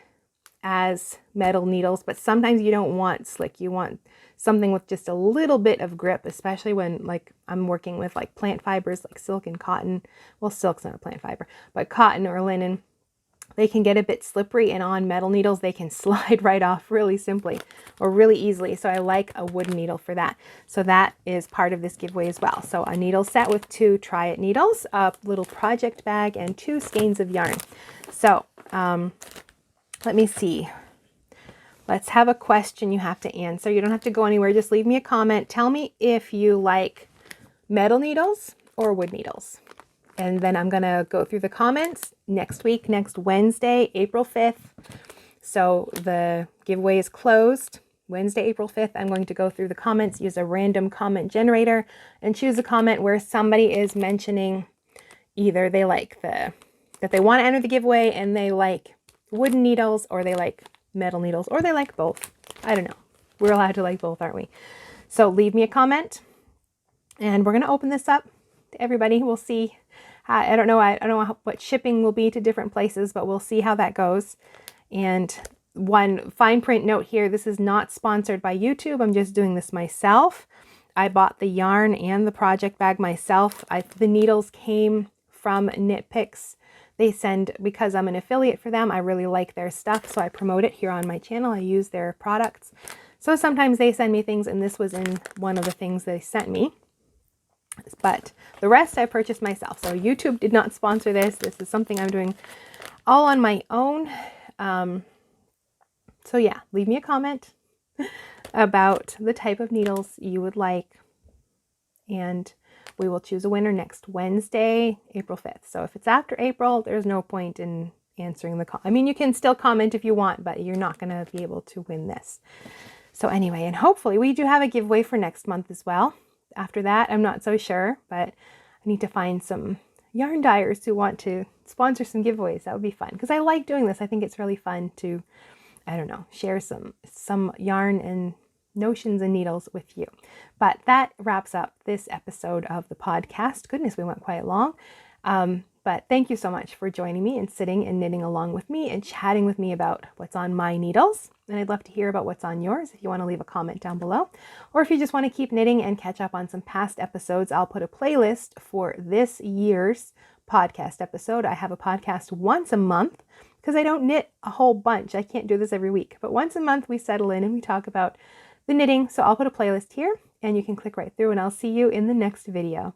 as metal needles, but sometimes you don't want slick. You want something with just a little bit of grip, especially when like I'm working with like plant fibers like silk and cotton. Well, silk's not a plant fiber, but cotton or linen. They can get a bit slippery, and on metal needles they can slide right off really simply or really easily. So I like a wooden needle for that. So that is part of this giveaway as well. So a needle set with 2 try it needles, a little project bag, and 2 skeins of yarn. So let me see. Let's have a question you have to answer. You don't have to go anywhere. Just leave me a comment. Tell me if you like metal needles or wood needles. And then I'm going to go through the comments next week, next Wednesday, April 5th. So the giveaway is closed. Wednesday, April 5th, I'm going to go through the comments, use a random comment generator, and choose a comment where somebody is mentioning either they like that they want to enter the giveaway and they like wooden needles, or they like metal needles, or they like both. I don't know. We're allowed to like both, aren't we? So leave me a comment, and we're going to open this up to everybody. We'll see. I don't know what shipping will be to different places, but we'll see how that goes. And one fine print note here, this is not sponsored by YouTube. I'm just doing this myself. I bought the yarn and the project bag myself. The needles came from Knit Picks. They send, because I'm an affiliate for them, I really like their stuff, so I promote it here on my channel. I use their products. So sometimes they send me things, and this was in one of the things they sent me. But the rest I purchased myself. So YouTube did not sponsor this. This is something I'm doing all on my own. So yeah, leave me a comment about the type of needles you would like, and we will choose a winner next Wednesday, April 5th. So if it's after April, there's no point in answering the call. I mean, you can still comment if you want, but you're not going to be able to win this. So anyway, and hopefully we do have a giveaway for next month as well. After that, I'm not so sure, but I need to find some yarn dyers who want to sponsor some giveaways. That would be fun, because I like doing this. I think it's really fun to, I don't know, share some yarn and notions and needles with you. But that wraps up this episode of the podcast. Goodness, we went quite long. But thank you so much for joining me and sitting and knitting along with me and chatting with me about what's on my needles. And I'd love to hear about what's on yours if you want to leave a comment down below. Or if you just want to keep knitting and catch up on some past episodes, I'll put a playlist for this year's podcast episode. I have a podcast once a month because I don't knit a whole bunch. I can't do this every week. But once a month we settle in and we talk about the knitting. So I'll put a playlist here and you can click right through, and I'll see you in the next video.